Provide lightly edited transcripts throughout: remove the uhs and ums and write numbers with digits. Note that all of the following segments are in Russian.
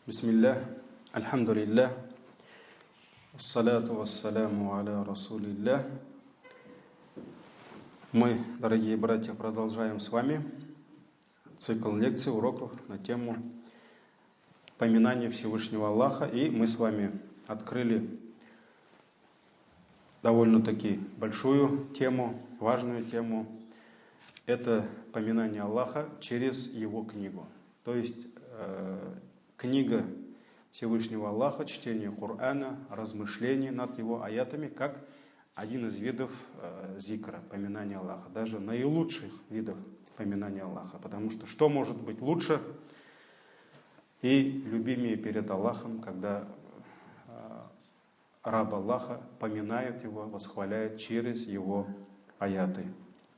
Бисмиллах, альхамдулиллах, ассаляту вассаляму аля расулиллах. Мы, дорогие братья, продолжаем с вами цикл лекций, уроков на тему поминания Всевышнего Аллаха. И мы с вами открыли довольно-таки большую тему, важную тему. Это поминание Аллаха через Его книгу. То есть книга Всевышнего Аллаха, чтение Корана, размышление над его аятами, как один из видов зикра, поминания Аллаха, даже наилучших видов поминания Аллаха. Потому что может быть лучше и любимее перед Аллахом, когда раб Аллаха поминает его, восхваляет через его аяты,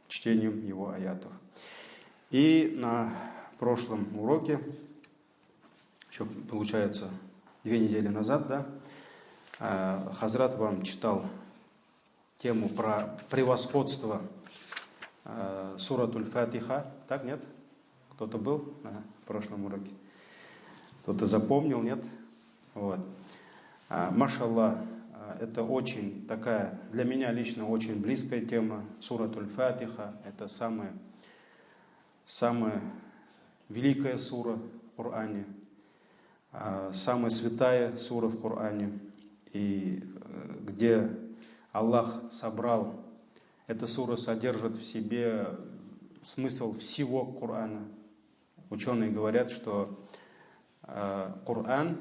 чтением его аятов. И на прошлом уроке, еще получается 2 недели назад, Хазрат вам читал тему про превосходство суратуль Фатиха. Так, нет? Кто-то был на прошлом уроке? Кто-то запомнил, нет? Вот. Машаллах, это очень такая, для меня лично очень близкая тема. Суратуль Фатиха – это самая великая сура в Коране, самая святая сура в Коране, и где Аллах собрал, эта сура содержит в себе смысл всего Корана. Ученые говорят, что Коран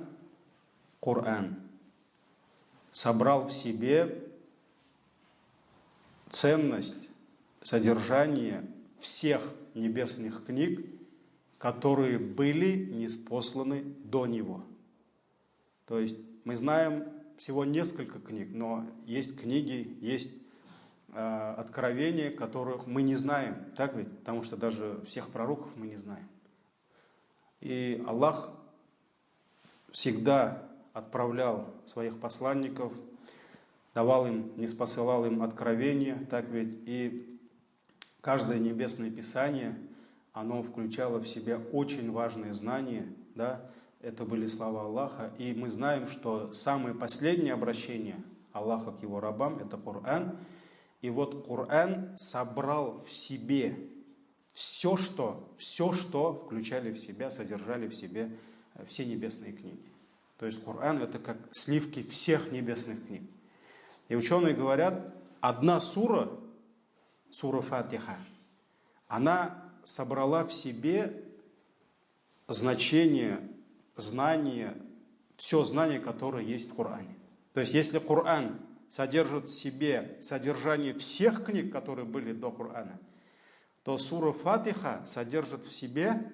собрал в себе ценность, содержание всех небесных книг, которые были ниспосланы до него. То есть мы знаем всего несколько книг, но есть книги, есть откровения, которых мы не знаем, так ведь? Потому что даже всех пророков мы не знаем. И Аллах всегда отправлял своих посланников, ниспосылал им откровения, так ведь? И каждое небесное писание, оно включало в себя очень важные знания, это были слова Аллаха, и мы знаем, что самое последнее обращение Аллаха к его рабам – это Коран, и вот Коран собрал в себе все, что включали в себя, содержали в себе все небесные книги. То есть Коран – это как сливки всех небесных книг. И ученые говорят, одна сура Фатиха, она собрала в себе значение, знание, все знание, которое есть в Коране. То есть, если Коран содержит в себе содержание всех книг, которые были до Корана, то сура Фатиха содержит в себе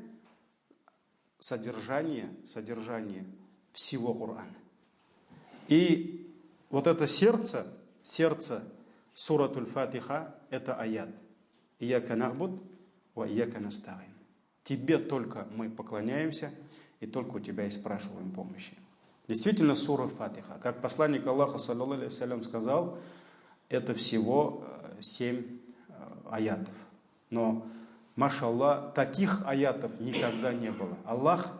содержание всего Корана. И вот это сердце суратуль Фатиха – это аят. Ияка нахбуд ва ияка настаин. Тебе только мы поклоняемся, и только у тебя и спрашиваем помощи. Действительно, сура Фатиха, как посланник Аллаха, саллаллаху алейхи вассалям, сказал, это всего 7 аятов. Но, машаллах, таких аятов никогда не было. Аллах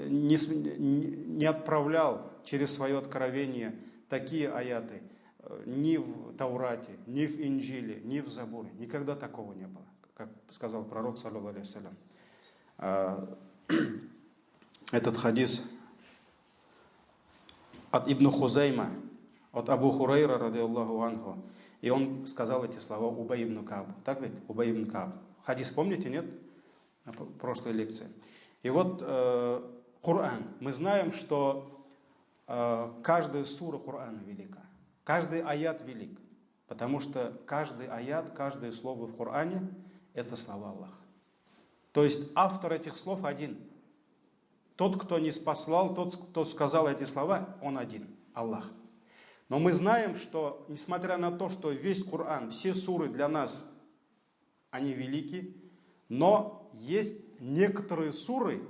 не отправлял через свое откровение такие аяты ни в Таурате, ни в Инджиле, ни в Забуре. Никогда такого не было, как сказал пророк, саллаллаху алейхи вассалям. Этот хадис от Ибн Хузайма, от Абу Хурайра, радиаллаху анху, и он сказал эти слова Убай ибн Кааб. Так ведь? Убай ибн Кааб. Хадис помните, нет? На прошлой лекции. И вот Коран. Мы знаем, что каждая сура Корана велика. Каждый аят велик. Потому что каждый аят, каждое слово в Коране – это слова Аллаха. То есть автор этих слов один. Тот, кто ниспослал, тот, кто сказал эти слова, он один – Аллах. Но мы знаем, что, несмотря на то, что весь Коран, все суры для нас, они велики, но есть некоторые суры,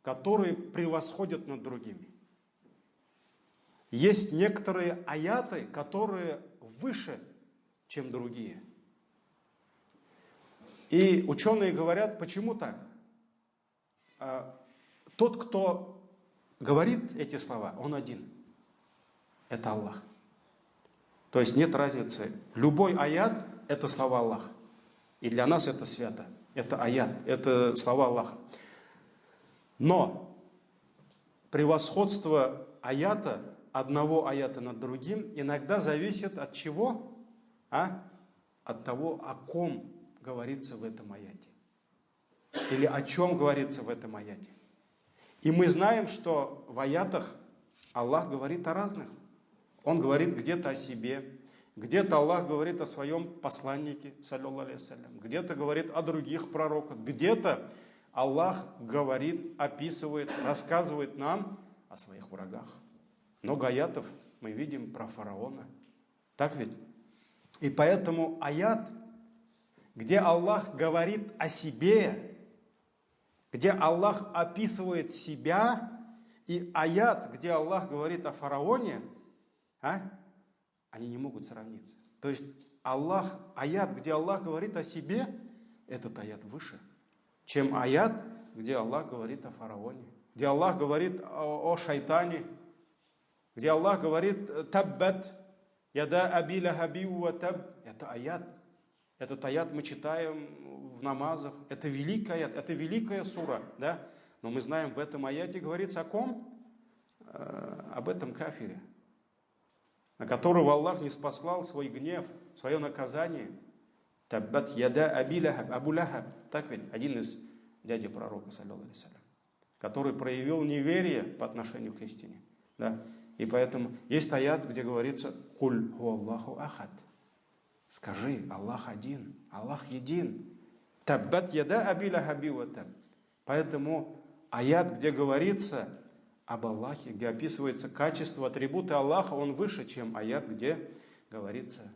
которые превосходят над другими. Есть некоторые аяты, которые выше, чем другие. И ученые говорят, почему так? Тот, кто говорит эти слова, он один. Это Аллах. То есть нет разницы. Любой аят – это слова Аллаха. И для нас это свято. Это аят, это слова Аллаха. Но превосходство аята, одного аята над другим, иногда зависит от чего? От того, о ком говорится в этом аяте. Или о чем говорится в этом аяте. И мы знаем, что в аятах Аллах говорит о разных. Он говорит где-то о себе, где-то Аллах говорит о своем посланнике, саллаллаху алейхи вассалям, где-то говорит о других пророках, где-то Аллах говорит, описывает, рассказывает нам о своих врагах. Много аятов мы видим про фараона. Так ведь? И поэтому аят, где Аллах говорит о себе, где Аллах описывает себя, и аят, где Аллах говорит о фараоне, они не могут сравниться. То есть аят, где Аллах говорит о себе, этот аят выше, чем аят, где Аллах говорит о фараоне, где Аллах говорит о шайтане, где Аллах говорит «Таббат яда аби лахаби ва таб». Это аят. Этот аят мы читаем в намазах. Это великий аят, это великая сура. Да? Но мы знаем, в этом аяте говорится о ком? Об этом кафире, на которого Аллах не спаслал свой гнев, свое наказание. Таббат яда аби лахаб, Абу Лахаб. Так ведь? Один из дядей пророка, саллаллаху алейхи вассалям, который проявил неверие по отношению к истине. Да? И поэтому есть аят, где говорится «Куль хуаллаху ахад». Скажи, Аллах один, Аллах един. Таббат яда аби лахаби ва таб. Поэтому аят, где говорится об Аллахе, где описывается качество, атрибуты Аллаха, он выше, чем аят, где говорится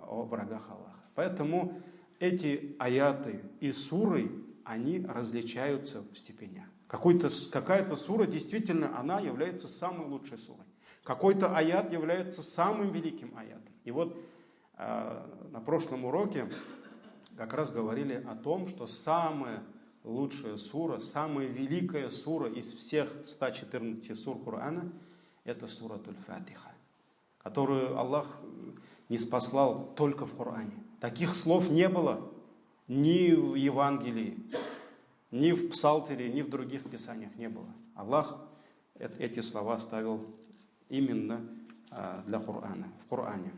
о врагах Аллаха. Поэтому эти аяты и суры, они различаются в степенях. Какая-то сура действительно, она является самой лучшей сурой. Какой-то аят является самым великим аятом. И вот на прошлом уроке как раз говорили о том, что самая лучшая сура, самая великая сура из всех 114 сур Корана – это суратуль Фатиха, которую Аллах не спаслал только в Коране. Таких слов не было ни в Евангелии, ни в Псалтере, ни в других писаниях не было. Аллах эти слова оставил именно для Корана, в Коране.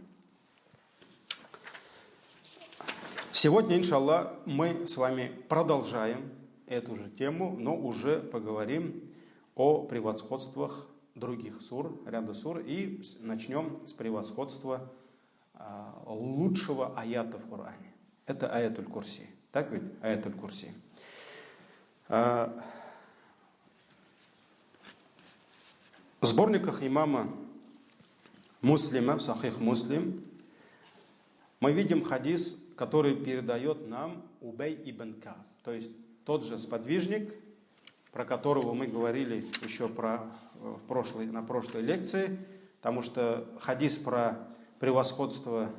Сегодня, иншаллах, мы с вами продолжаем эту же тему, но уже поговорим о превосходствах других сур, ряда сур, и начнем с превосходства лучшего аята в Коране. Это аятуль Курси. Так ведь? Аятуль Курси. В сборниках имама Муслима, в Сахих Муслим, мы видим хадис, который передает нам Убей ибн Кааб. То есть тот же сподвижник, про которого мы говорили еще на прошлой лекции, потому что хадис про превосходство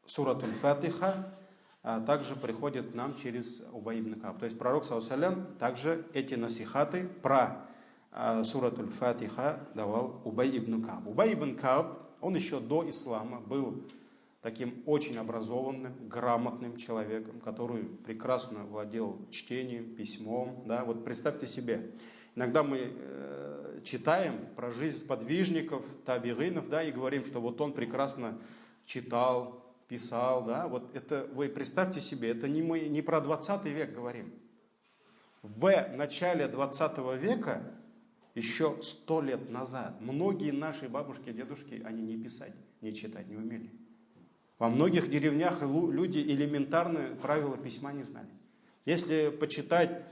суратуль Фатиха также приходит нам через Убей ибн Кааб. То есть пророк, саллаллаху алейхи ва саллям, также эти насихаты про суратуль Фатиха давал Убей ибн Кааб. Убей ибн Кааб, он еще до ислама был таким очень образованным, грамотным человеком, который прекрасно владел чтением, письмом. Да? Вот представьте себе, иногда мы читаем про жизнь сподвижников, табигинов, да, и говорим, что вот он прекрасно читал, писал. Да? Вот это, вы представьте себе, это мы не про 20 век говорим. В начале 20 века, еще 100 лет назад, многие наши бабушки и дедушки, они не писать, не читать не умели. Во многих деревнях люди элементарные правила письма не знали. Если почитать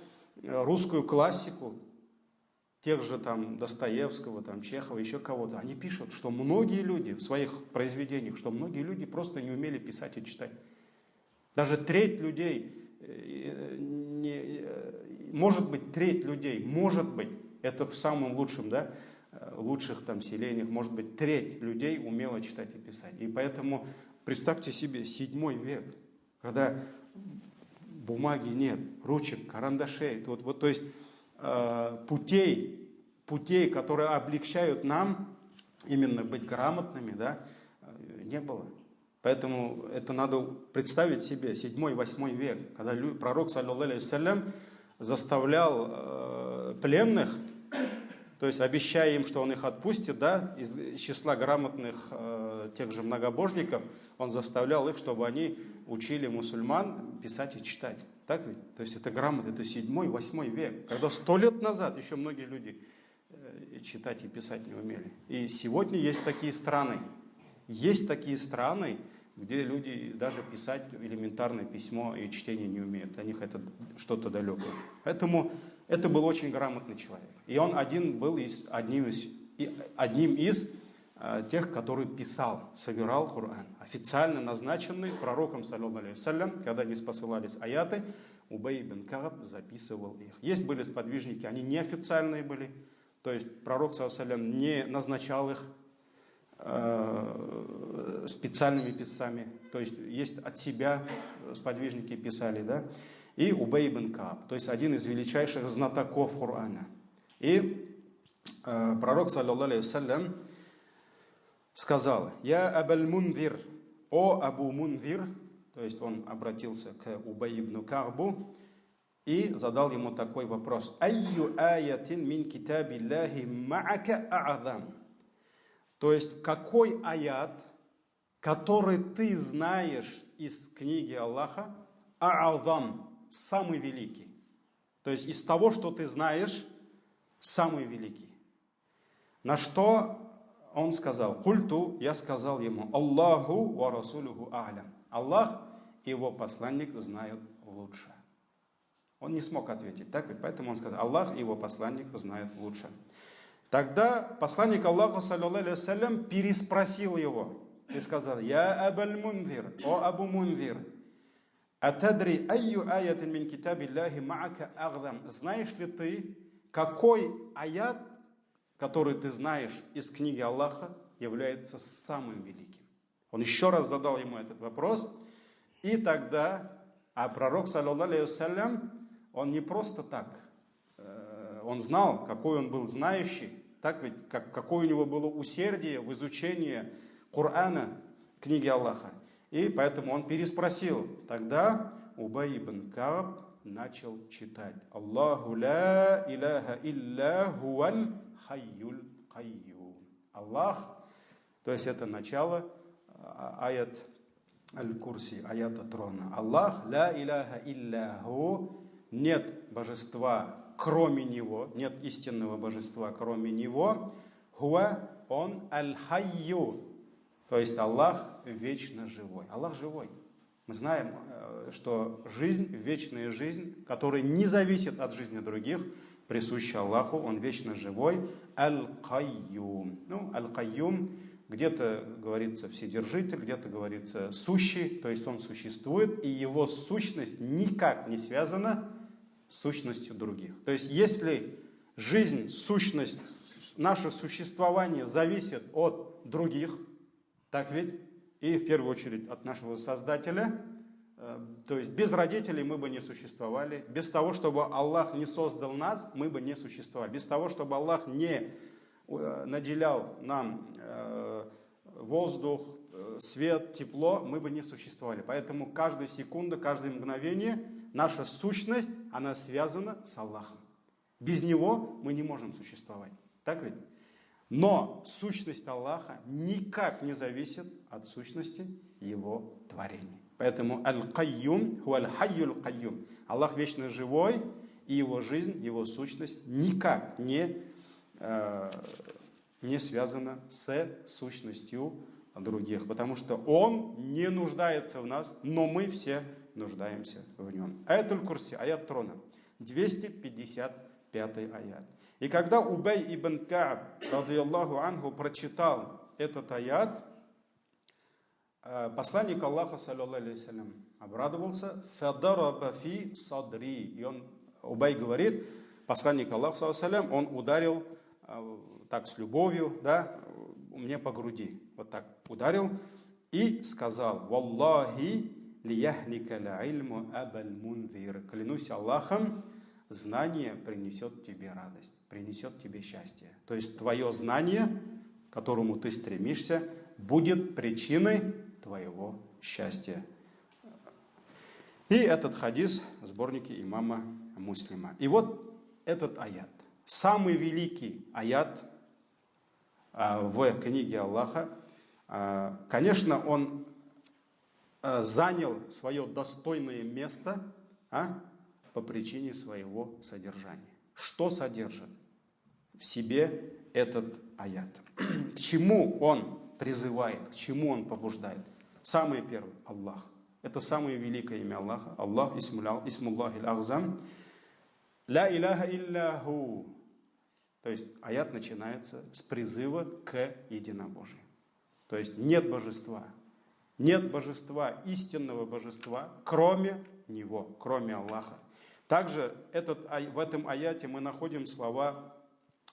русскую классику, тех же там Достоевского, там Чехова, еще кого-то, они пишут, что многие люди в своих произведениях, что многие люди просто не умели писать и читать. Даже треть людей, может быть, это в самом лучшем, да, лучших там селениях, может быть, треть людей умела читать и писать. И поэтому представьте себе 7 век, когда бумаги нет, ручек, карандашей. То есть путей, которые облегчают нам именно быть грамотными, да, не было. Поэтому это надо представить себе, 7-8 век, когда пророк, саллаллаху алейхи вассалям, заставлял пленных, то есть обещая им, что он их отпустит, да, из числа грамотных тех же многобожников, он заставлял их, чтобы они учили мусульман писать и читать. Так ведь? То есть это грамота, это 7-8 век, когда 100 лет назад еще многие люди читать и писать не умели. И сегодня есть такие страны, где люди даже писать элементарное письмо и чтение не умеют. Для них это что-то далекое. Поэтому это был очень грамотный человек. И он был одним из тех, который писал, собирал Коран. Официально назначенный пророком, саллаллаху алейхи вассалям, когда не спосылались аяты, Убай ибн Кааб записывал их. Есть были сподвижники, они неофициальные были. То есть пророк, саллаллаху алейхи вассалям, не назначал их специальными писцами, то есть от себя сподвижники писали, да, и Убай ибн Кааб, то есть один из величайших знатоков Корана. И пророк, саллаллаху алейхи вассалям, сказал: «Я Абаль Мунзир, о Абу Мунзир», то есть он обратился к Убай ибн Каабу и задал ему такой вопрос: «Айю аятин мин китабиллахи ма'ака а'азам». То есть, какой аят, который ты знаешь из книги Аллаха, а'азам, самый великий. То есть, из того, что ты знаешь, самый великий. На что он сказал: «Культу», я сказал ему: «Аллаху ва расулюху а'лям». Аллах и его посланник знают лучше. Он не смог ответить, так ведь? Поэтому он сказал: Аллах и его посланник знают лучше. Тогда посланник Аллаха, саллаллаху алейхи вассалям, переспросил его и сказал: «Я Абаль Мунзир, о Абу Мунзир, атадри айю аятин мин китабиллахи ма'ака агдам». Знаешь ли ты, какой аят, который ты знаешь из книги Аллаха, является самым великим? Он еще раз задал ему этот вопрос, и тогда, пророк, саллаллаху алейхи вассалям, он не просто так, он знал, какой он был знающий, так ведь, какое у него было усердие в изучении Корана, книги Аллаха. И поэтому он переспросил. Тогда Убай ибн Кааб начал читать: «Аллаху ла иляха илля хуаль хайюль кайюм». Аллах, то есть это начало аят аль-Курси, аята трона. Аллах, ла иляха илля ху, нет божества кроме него, нет истинного божества кроме него. Хуа, он аль-хайю, то есть Аллах вечно живой. Аллах живой. Мы знаем, что жизнь, вечная жизнь, которая не зависит от жизни других, присуща Аллаху, он вечно живой. Аль-Кайюм. Аль-Кайюм, где-то говорится вседержитель, где-то говорится сущий, то есть он существует, и его сущность никак не связана с сущностью других. То есть если жизнь, сущность, наше существование зависит от других, так ведь, и в первую очередь от нашего Создателя, то есть без родителей мы бы не существовали, без того, чтобы Аллах не создал нас, мы бы не существовали, без того, чтобы Аллах не наделял нам воздух, свет, тепло, мы бы не существовали. Поэтому каждая секунда, каждое мгновение наша сущность, она связана с Аллахом. Без Него мы не можем существовать. Так ведь? Но сущность Аллаха никак не зависит от сущности Его творений. Поэтому Аль-Кайюм, Аль-Хайюль Кайюм. Аллах вечно живой, и Его жизнь, Его сущность никак не связана с сущностью других. Потому что Он не нуждается в нас, но мы все нуждаемся в Нем. Аят Аль-Курси, аят трона, 255 аят. И когда Убай ибн Кааб, радийаллаху анху, прочитал этот аят, посланник Аллаха, саллаллаху алейхи вассалям, обрадовался. «Фадараба фи садри». И Убай говорит, посланник Аллаха, саллаллаху алейхи вассалям, он ударил так с любовью, да, мне по груди. Вот так ударил и сказал: «Валлахи лияхлика ла ильму абаль мунзир». Клянусь Аллахом, знание принесет тебе радость, принесет тебе счастье. То есть твое знание, к которому ты стремишься, будет причиной твоего счастья. И этот хадис в сборнике имама Муслима. И вот этот аят. Самый великий аят в книге Аллаха. Конечно, он занял свое достойное место по причине своего содержания. Что содержит в себе этот аят? К чему он призывает, к чему он побуждает? Самое первое – Аллах. Это самое великое имя Аллаха. Аллах, исмуллахи аль-Ахзам. Ля иляха илляху. То есть аят начинается с призыва к единобожию. То есть нет божества, истинного божества, кроме Него, кроме Аллаха. Также в этом аяте мы находим слова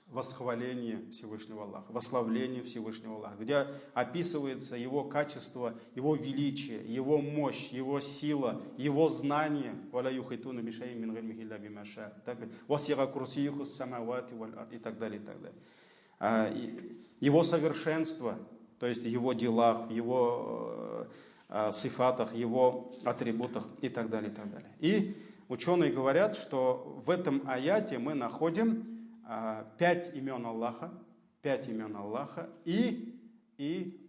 восхваления Всевышнего Аллаха, восславления Всевышнего Аллаха, где описывается Его качество, Его величие, Его мощь, Его сила, Его знание. И так далее, и так далее. Его совершенство, то есть Его делах, Его сифатах, Его атрибутах и так далее, и так далее. И ученые говорят, что в этом аяте мы находим 5 имен Аллаха и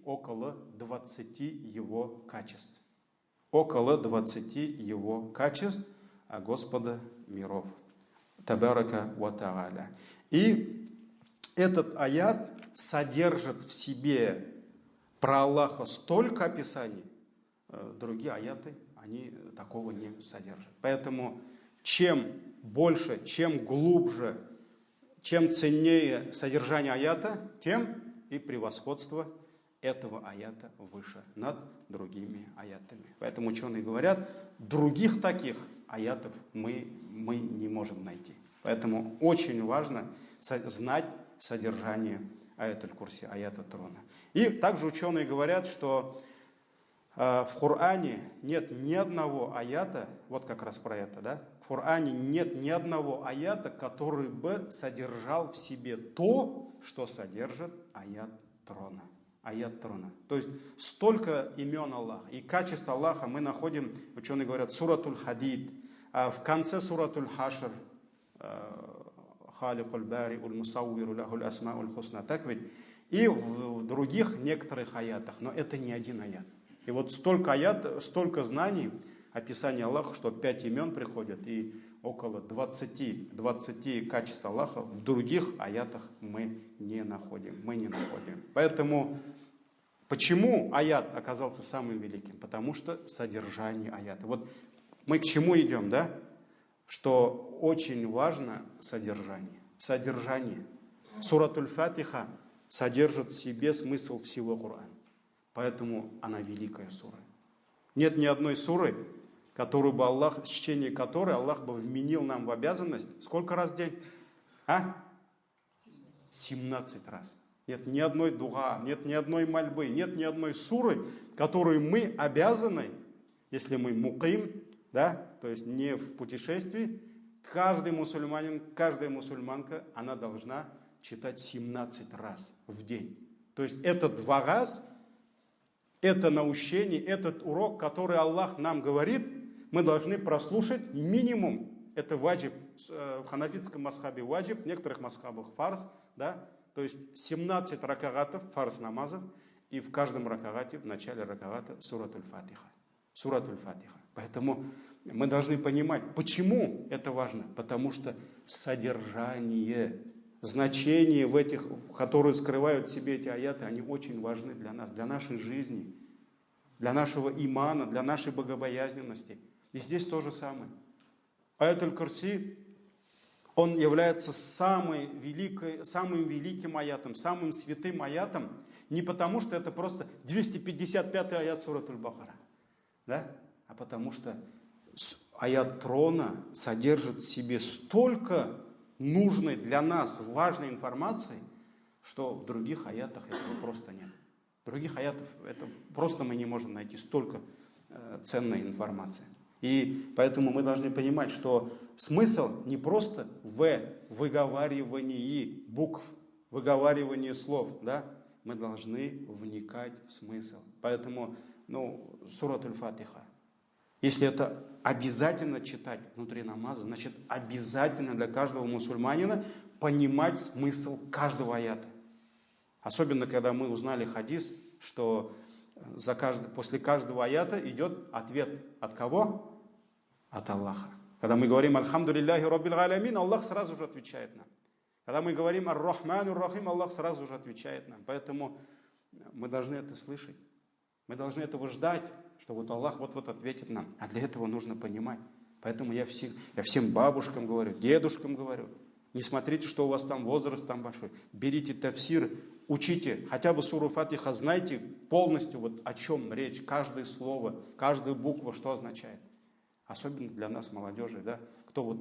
около 20 Его качеств. Около 20 Его качеств Господа миров. Табарака ва тааля. И этот аят содержит в себе про Аллаха столько описаний, другие аяты, они такого не содержат. Поэтому чем больше, чем глубже, чем ценнее содержание аята, тем и превосходство этого аята выше над другими аятами. Поэтому ученые говорят, других таких аятов мы не можем найти. Поэтому очень важно знать содержание аят аль-Курси, аята трона. И также ученые говорят, что в Коране нет ни одного аята, вот как раз про это, да? В Коране нет ни одного аята, который бы содержал в себе то, что содержит аят трона. Аят трона. То есть столько имен Аллаха и качеств Аллаха мы находим, ученые говорят, суратуль Хадид, в конце суратуль Хашр, Халикуль Бари, уль Мусауиру, Лахуль Асма, уль Хусна, так ведь? И в других некоторых аятах, но это не один аят. И вот столько аят, столько знаний, описания Аллаха, что 5 имен приходят, и около 20 качеств Аллаха в других аятах мы не находим. Поэтому, почему аят оказался самым великим? Потому что содержание аята. Вот мы к чему идем, да? Что очень важно содержание. Содержание. Суратуль Фатиха содержит в себе смысл всего Корана. Поэтому она великая сура. Нет ни одной суры, которую бы Аллах, чтение которой Аллах бы вменил нам в обязанность. Сколько раз в день? 17 раз. Нет ни одной дуга, нет ни одной мольбы, нет ни одной суры, которую мы обязаны, если мы муким, да, то есть не в путешествии, каждый мусульманин, каждая мусульманка, она должна читать 17 раз в день. То есть это 2 раза, это наущение, этот урок, который Аллах нам говорит, мы должны прослушать минимум. Это ваджиб, в ханафитском масхабе ваджиб, в некоторых масхабах фарз, да, то есть 17 ракагатов, фарз намазов, и в каждом ракагате, в начале ракагата, суратуль Фатиха. Суратуль Фатиха. Поэтому мы должны понимать, почему это важно. Потому что содержание, значение в этих, которые скрывают в себе эти аяты, они очень важны для нас, для нашей жизни, для нашего имана, для нашей богобоязненности. И здесь то же самое. Аят аль-Курси, он является самым великим аятом, самым святым аятом, не потому что это просто 255-й аят суратуль Бакара, да? А потому что аят трона содержит в себе столько нужной для нас важной информации, что в других аятах этого просто нет. В других аятах это просто мы не можем найти столько ценной информации. И поэтому мы должны понимать, что смысл не просто в выговаривании букв, выговаривании слов, да? Мы должны вникать в смысл. Поэтому, сурат аль-Фатиха, если это обязательно читать внутри намаза, значит обязательно для каждого мусульманина понимать смысл каждого аята. Особенно, когда мы узнали хадис, что после каждого аята идет ответ от кого? От Аллаха. Когда мы говорим «Альхамдулиллахи Раббил Алямин», Аллах сразу же отвечает нам. Когда мы говорим «Ар-Рахману Рахим», Аллах сразу же отвечает нам. Поэтому мы должны это слышать. Мы должны этого ждать, что вот Аллах вот ответит нам. А для этого нужно понимать. Поэтому я всем бабушкам говорю, дедушкам говорю, не смотрите, что у вас там возраст там большой. Берите тафсир, учите, хотя бы суру Фатиха, знайте полностью, вот о чем речь, каждое слово, каждая буква, что означает. Особенно для нас, молодежи, да, кто вот,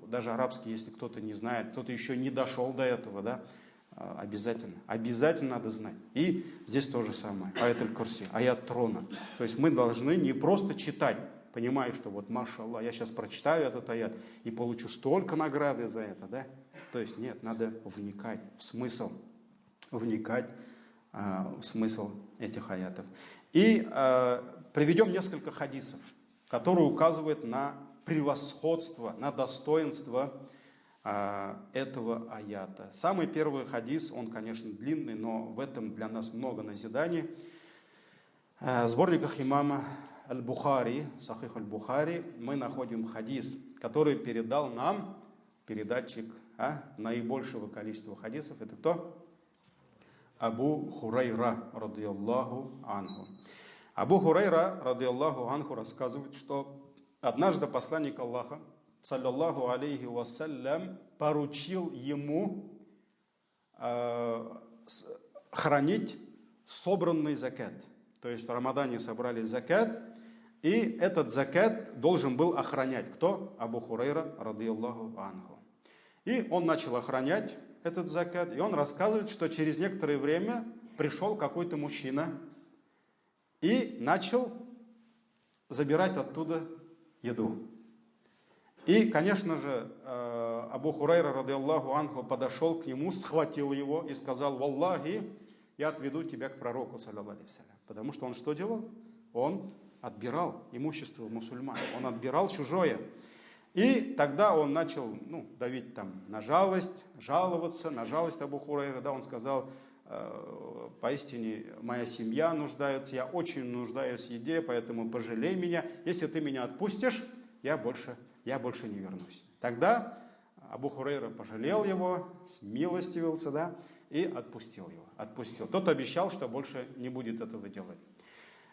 даже арабский, если кто-то не знает, кто-то еще не дошел до этого, да, обязательно надо знать. И здесь то же самое, аят аль-Курси, аят трона. То есть мы должны не просто читать, понимая, что вот, машаллах, я сейчас прочитаю этот аят и получу столько награды за это, да. То есть нет, надо вникать в смысл, в смысл этих аятов. И приведем несколько хадисов, которые указывают на превосходство, на достоинство этого аята. Самый первый хадис, он, конечно, длинный, но в этом для нас много назиданий. В сборниках имама Аль-Бухари, Сахих Аль-Бухари, мы находим хадис, который передал нам передатчик наибольшего количества хадисов. Это кто? Абу Хурайра, радийаллаху анху. Абу Хурайра, радийаллаху анху, рассказывает, что однажды посланник Аллаха, саллаллаху алейхи вассалям, поручил ему хранить собранный закат. То есть в Рамадане собрали закат, и этот закат должен был охранять кто? Абу Хурайра, радийаллаху анху. И он начал охранять этот закат, и он рассказывает, что через некоторое время пришел какой-то мужчина и начал забирать оттуда еду. И, конечно же, Абу Хурайра, радийаллаху анху, подошел к нему, схватил его и сказал: «Валлахи, я отведу тебя к пророку, саллаллаху алейхи вассалям». Потому что он что делал? Он отбирал имущество мусульман, он отбирал чужое. И тогда он начал давить там на жалость, жаловаться на жалость Абу Хурайра. Да, он сказал: поистине моя семья нуждается, я очень нуждаюсь в еде, поэтому пожалей меня. Если ты меня отпустишь, я больше не вернусь. Тогда Абу Хурайра пожалел его, смилостивился, да, и отпустил его. Тот обещал, что больше не будет этого делать.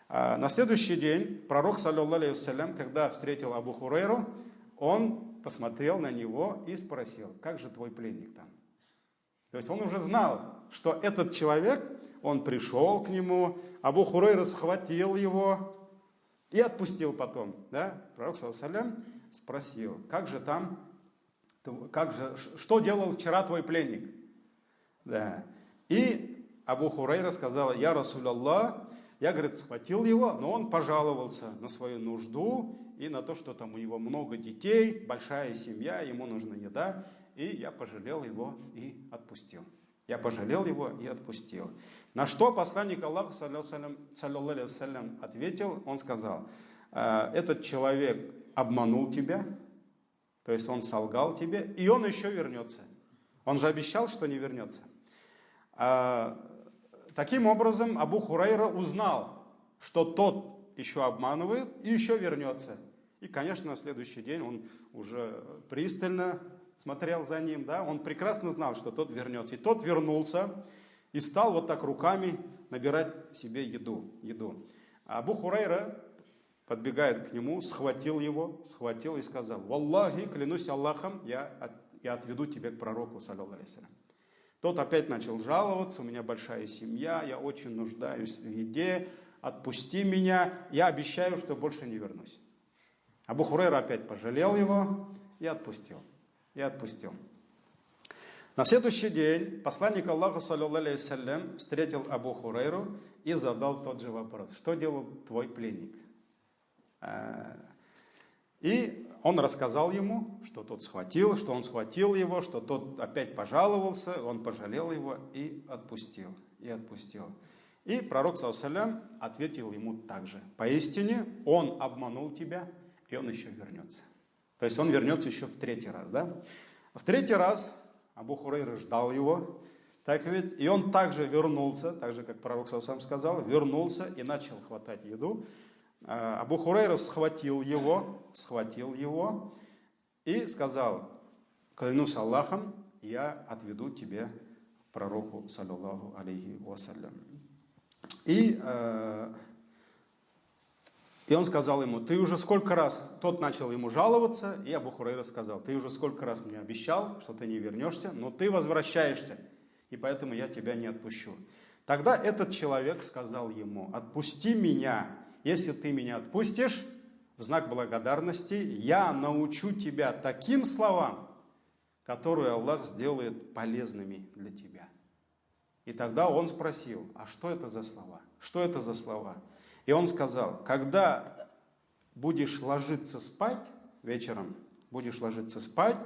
На следующий день пророк, саллаллаху алейхи вассалям, когда встретил Абу Хурайру, он посмотрел на него и спросил: как же твой пленник там? То есть он уже знал, что этот человек, он пришел к нему, Абу Хурайра схватил его и отпустил потом. Да? Пророк, саллаллаху алейхи вассалям, спросил: что делал вчера твой пленник? Да. И Абу Хурайра сказал: я Расуляллах, я, говорит, схватил его, но он пожаловался на свою нужду и на то, что там у него много детей, большая семья, ему нужна еда, и я пожалел его и отпустил. На что посланник Аллаха, саллаллаху алейхи вассалям, ответил, он сказал: этот человек обманул тебя, то есть он солгал тебе, и он еще вернется. Он же обещал, что не вернется. Таким образом, Абу Хурайра узнал, что тот еще обманывает и еще вернется. И, конечно, на следующий день он уже пристально смотрел за ним, да? Он прекрасно знал, что тот вернется. И тот вернулся и стал вот так руками набирать себе еду. Абу Хурайра подбегает к нему, схватил и сказал: «Валлахи, клянусь Аллахом, я отведу тебя к пророку, саллаллаху алейхи вассалям». Тот опять начал жаловаться: у меня большая семья, я очень нуждаюсь в еде, отпусти меня, я обещаю, что больше не вернусь. Абу Хурайра опять пожалел его и отпустил. На следующий день посланник Аллаха, саллаллаху алейхи вассалям, встретил Абу Хурайру и задал тот же вопрос: что делал твой пленник? И он рассказал ему, что тот схватил, что он схватил его, что тот опять пожаловался, он пожалел его и отпустил. И пророк, саллаллаху ответил ему также: поистине он обманул тебя, и он еще вернется. То есть он вернется еще в третий раз, да? В третий раз Абу Хурайра ждал его, так ведь, и он также вернулся, так же, как пророк саллаллаху сказал, вернулся и начал хватать еду. Абу Хурайра схватил его и сказал: клянусь Аллахом, я отведу тебя к пророку, саллаллаху алейхи вассалям. И он сказал ему: ты уже сколько раз, тот начал ему жаловаться, и Абу Хурайра сказал: ты уже сколько раз мне обещал, что ты не вернешься, но ты возвращаешься, и поэтому я тебя не отпущу. Тогда этот человек сказал ему: отпусти меня, если ты меня отпустишь, в знак благодарности я научу тебя таким словам, которые Аллах сделает полезными для тебя. И тогда он спросил: а что это за слова? Что это за слова? И он сказал: когда будешь ложиться спать, вечером будешь ложиться спать,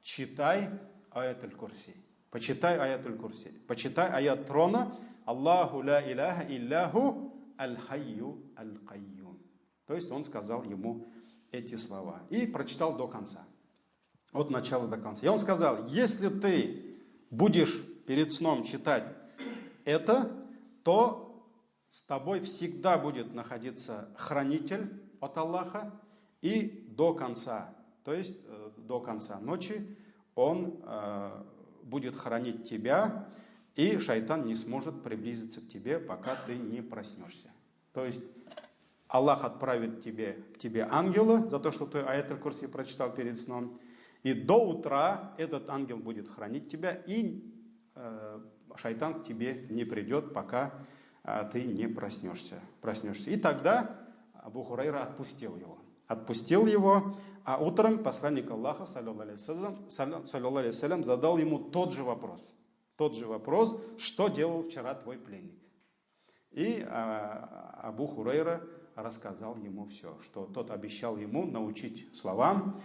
читай аят аль-Курси. Почитай аят аль-Курси. Почитай аят трона: Аллаху ла иляха илляху аль-хайю аль-кайюм. То есть он сказал ему эти слова. И прочитал до конца. От начала до конца. И он сказал: если ты будешь перед сном читать это, то с тобой всегда будет находиться хранитель от Аллаха, и до конца, то есть до конца ночи он будет хранить тебя, и шайтан не сможет приблизиться к тебе, пока ты не проснешься. То есть Аллах отправит к тебе ангела за то, что ты аят аль-Курси прочитал перед сном, и до утра этот ангел будет хранить тебя, и шайтан к тебе не придет, пока ты не проснешься. И тогда Абу Хурайра отпустил его, а утром посланник Аллаха, саллаллаху алейхи вассалям, задал ему тот же вопрос, что делал вчера твой пленник. И Абу Хурайра рассказал ему все, что тот обещал ему научить словам,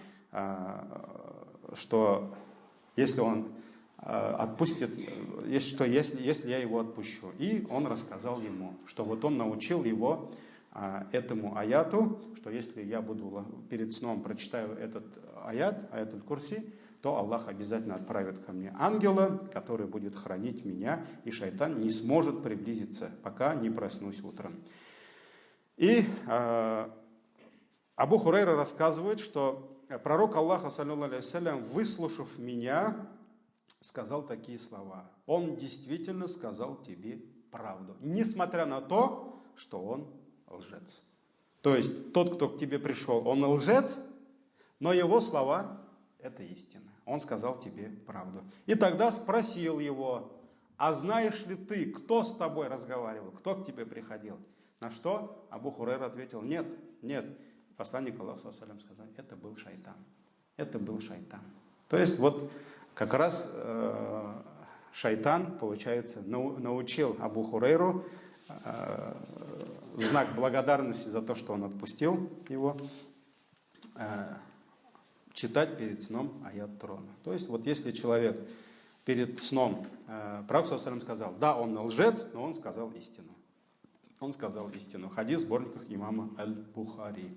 что если он отпустит, если я его отпущу. И он рассказал ему, что вот он научил его этому аяту, что если я буду перед сном прочитаю этот аят аль-Курси, то Аллах обязательно отправит ко мне ангела, который будет хранить меня, и шайтан не сможет приблизиться, пока не проснусь утром. И Абу Хурайра рассказывает, что пророк Аллаха, саллаллаху алейхи вассалям, выслушав меня, сказал такие слова: он действительно сказал тебе правду, несмотря на то, что он лжец. То есть тот, кто к тебе пришел, он лжец, но его слова — это истина. Он сказал тебе правду. И тогда спросил его: а знаешь ли ты, кто с тобой разговаривал, кто к тебе приходил? На что Абу Хурайра ответил: нет. Посланник Аллаха, саллаллаху алейхи вассалям, сказал: это был шайтан. То есть вот как раз шайтан, получается, научил Абу Хурайру в знак благодарности за то, что он отпустил его, читать перед сном аят трона. То есть вот если человек перед сном, пророк саллаллаху алейхи вассалям сказал: да, он лжец, но он сказал истину. Хадис в сборниках имама Аль-Бухари.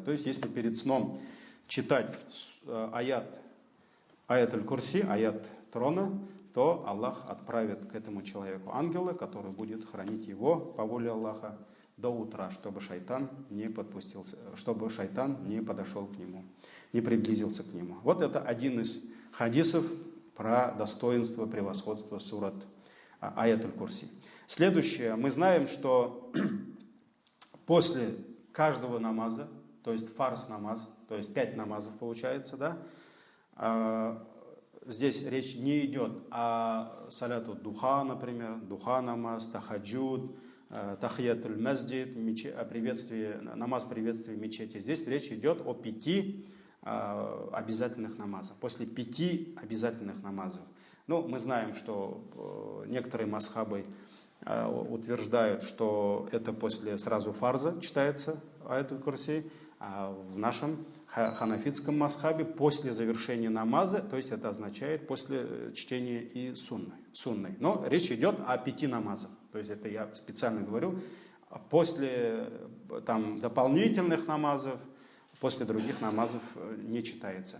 То есть если перед сном читать аят аль-Курси, аят трона, то Аллах отправит к этому человеку ангела, который будет хранить его по воле Аллаха до утра, чтобы шайтан не подпустился, чтобы шайтан не подошел к нему, не приблизился к нему. Вот это один из хадисов про достоинство, превосходство сурат аят аль-Курси. Следующее. Мы знаем, что после каждого намаза, то есть фарз намаз, то есть 5 намазов получается, да, здесь речь не идет о саляту духа, например, духа намаз, тахаджуд, тахиятуль масджид, намаз приветствия в мечети. Здесь речь идет о 5 обязательных намазах. После 5 обязательных намазов. Ну, мы знаем, что некоторые масхабы утверждают, что это после сразу фарза читается аят аль-Курси, А в нашем ханафитском мазхабе после завершения намаза, то есть это означает после чтения и сунной. Но речь идет о 5 намазах. То есть это я специально говорю. После дополнительных намазов, после других намазов не читается.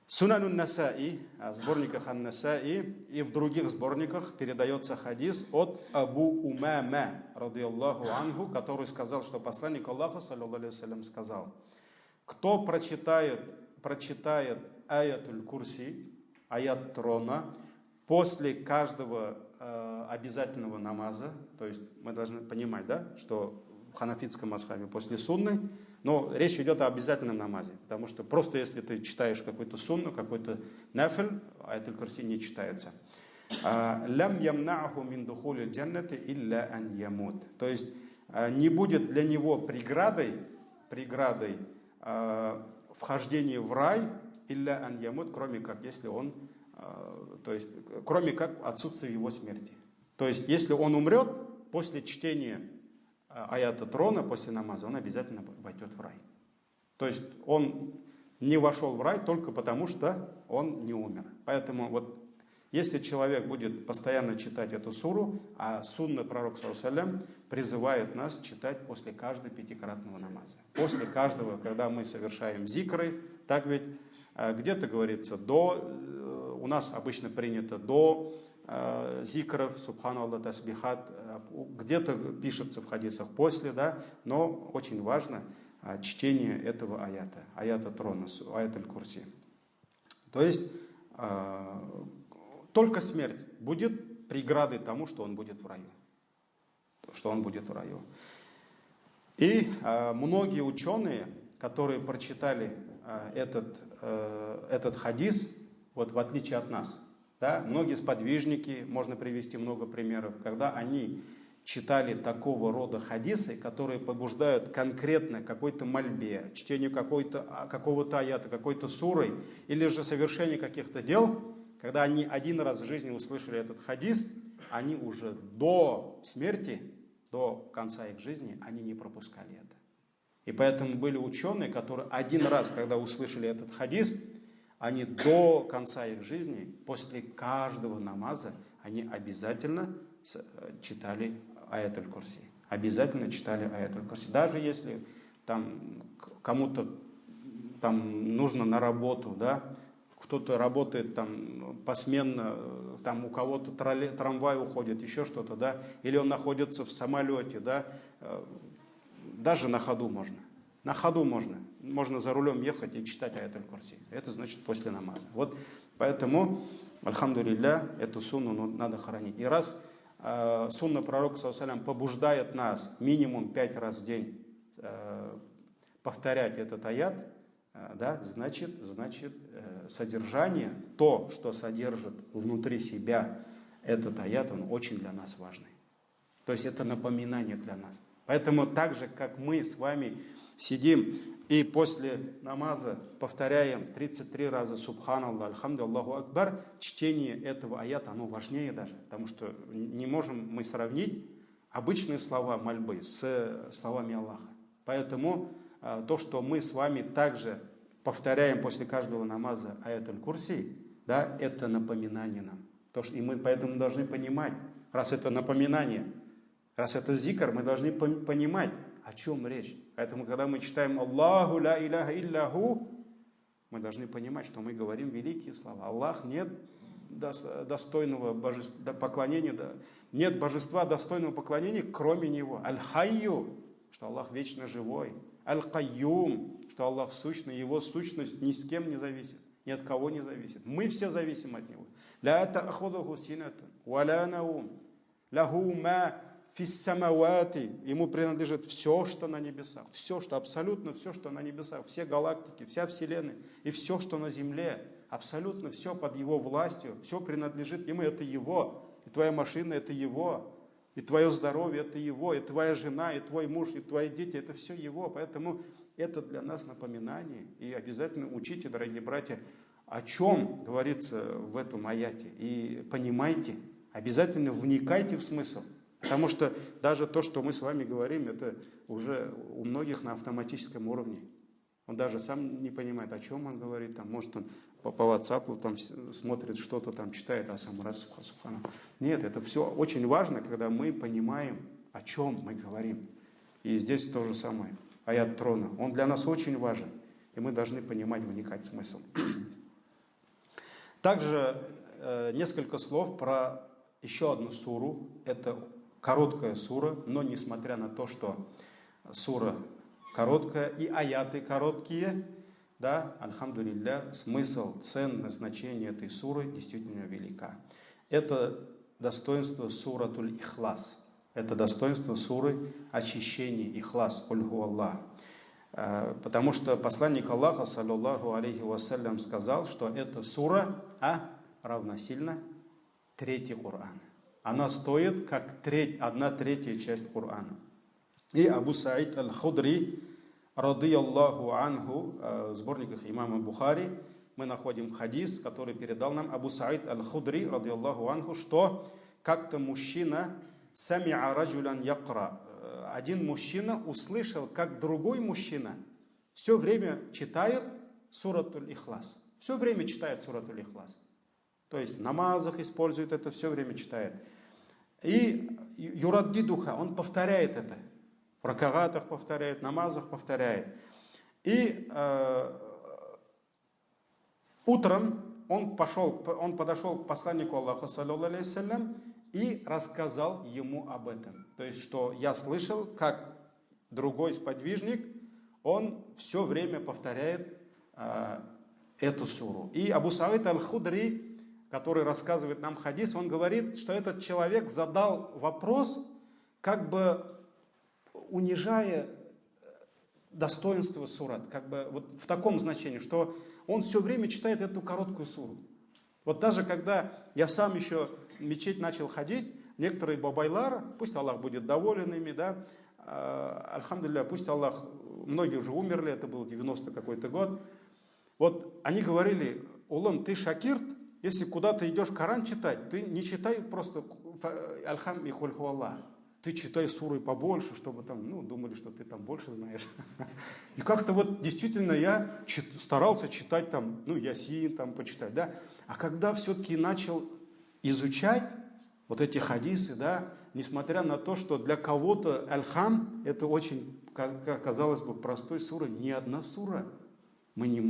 Сунанун Насаи, в сборниках Ан-Насаи и в других сборниках передается хадис от Абу Умама, радийаллаху анху, который сказал, что посланник Аллаха, саллаллаху алейхи вассалям, сказал: кто прочитает аятуль курси, аят трона, после каждого обязательного намаза, то есть мы должны понимать, да, что в ханафитском мазхабе после сунны, но речь идет о обязательном намазе, потому что просто если ты читаешь какую-то сунну, какой-то нафиль, аятуль курси не читается. Лям ямнааху мин духулил джаннати илля ан ямут. То есть не будет для него преградой вхождение в рай, илля ан ямут, кроме как если он, то есть кроме как отсутствие его смерти. То есть если он умрет после чтения аята трона, после намаза, он обязательно войдет в рай. То есть он не вошел в рай только потому, что он не умер. Поэтому вот если человек будет постоянно читать эту суру, а сунна пророка саллаллаху алейхи вассалям призывает нас читать после каждого 5-кратного намаза. После каждого, когда мы совершаем зикры, так ведь где-то говорится у нас обычно принято до зикров, субханаллах, тасбихат, где-то пишется в хадисах после, да, но очень важно чтение этого аята трона, аятуль курси. То есть только смерть будет преградой тому, что он будет в раю. И многие ученые, которые прочитали этот хадис, вот в отличие от нас, да, многие сподвижники, можно привести много примеров, когда они читали такого рода хадисы, которые побуждают конкретно какой-то мольбе, чтению какого-то аята, какой-то суры, или же совершение каких-то дел, когда они один раз в жизни услышали этот хадис, они уже до смерти, до конца их жизни, они не пропускали это. И поэтому были ученые, которые один раз, когда услышали этот хадис, они до конца их жизни, после каждого намаза, они обязательно читали аятуль курси. Обязательно читали аятуль курси. Даже если кому-то нужно на работу, да, кто-то работает посменно, у кого-то трамвай уходит, еще что-то, да, или он находится в самолете, да, даже на ходу можно. На ходу можно за рулем ехать и читать аятуль курси. Это значит после намаза. Вот поэтому, альхамдулилля, эту сунну надо хранить. И раз сунна пророка саллаллаху алейхи вассалям побуждает нас минимум 5 раз в день повторять этот аят, да, значит содержание, то, что содержит внутри себя этот аят, он очень для нас важный. То есть это напоминание для нас. Поэтому так же, как мы с вами сидим и после намаза повторяем 33 раза Субханаллах, Альхамдулиллаху Акбар, чтение этого аята, оно важнее даже, потому что не можем мы сравнить обычные слова мольбы с словами Аллаха. Поэтому то, что мы с вами также повторяем после каждого намаза аятуль курси, да, это напоминание нам. И мы поэтому должны понимать, раз это напоминание, раз это зикр, мы должны понимать, о чем речь. Поэтому, когда мы читаем «Аллаху ла иляха илляху», мы должны понимать, что мы говорим великие слова. Аллах нет достойного поклонения, нет божества достойного поклонения, кроме Него. Аль-Хайю, что Аллах вечно живой. Аль-Кайюм, что Аллах сущный, Его сущность ни с кем не зависит, ни от кого не зависит. Мы все зависим от Него. «Ля та'худуху синатун, ва ля наум, лаху ма фиссамавати», ему принадлежит все, что на небесах, абсолютно все, что на небесах, все галактики, вся вселенная и все, что на земле, абсолютно все под его властью, все принадлежит ему, это его, и твоя машина это его, и твое здоровье это его, и твоя жена, и твой муж, и твои дети, это все его, поэтому это для нас напоминание, и обязательно учите, дорогие братья, о чем говорится в этом аяте, и понимайте, обязательно вникайте в смысл. Потому что даже то, что мы с вами говорим, это уже у многих на автоматическом уровне. Он даже сам не понимает, о чем он говорит. Там, может, он по WhatsApp там, смотрит что-то, там, читает, а сам раз, субхана. Нет, это все очень важно, когда мы понимаем, о чем мы говорим. И здесь то же самое. Аят трона. Он для нас очень важен. И мы должны понимать, вникать в смысл. Также несколько слов про еще одну суру. Это короткая сура, но несмотря на то, что сура короткая и аяты короткие, да, альхамдулилля, смысл, ценность, значение этой суры действительно велика. Это достоинство суратуль Ихлас. Это достоинство суры очищения, Ихлас, Ульгу Аллах. Потому что посланник Аллаха, саллаллаху алейхи вассалям, сказал, что эта сура равносильно третий Коран. Она стоит как 1/3 часть Корана. И Абу Саид аль-Худри, радыяллаху анху, в сборниках имама Бухари, мы находим хадис, который передал нам Абу Саид аль-Худри, радыяллаху анху, что как-то мужчина, сами'a раджулян якра, один мужчина услышал, как другой мужчина все время читает суратуль Ихлас. Все время читает суратуль Ихлас. То есть в намазах использует это, все время читает. И юраддидуха, он повторяет это. В ракагатах повторяет, в намазах повторяет. И утром он подошел к посланнику Аллаха, саллаллаху алейхи вассалям, и рассказал ему об этом. То есть, что я слышал, как другой сподвижник, он все время повторяет эту суру. И Абу Саид аль-Худри, который рассказывает нам хадис, он говорит, что этот человек задал вопрос, как бы унижая достоинство сурат, как бы вот в таком значении, что он все время читает эту короткую суру. Вот даже когда я сам еще в мечеть начал ходить, некоторые бабайлары, пусть Аллах будет доволен ими, да, альхамдулилля, пусть Аллах, многие уже умерли, это был 90 какой-то год, вот они говорили: улам, ты шакирт, если куда-то идешь Коран читать, ты не читай просто альхам и хульху Аллах. Ты читай суры побольше, чтобы там, думали, что ты там больше знаешь. И как-то вот действительно я старался читать там, Ясин там почитать, да. А когда все-таки начал изучать вот эти хадисы, да, несмотря на то, что для кого-то альхам это очень, казалось бы, простой сура, ни одна сура не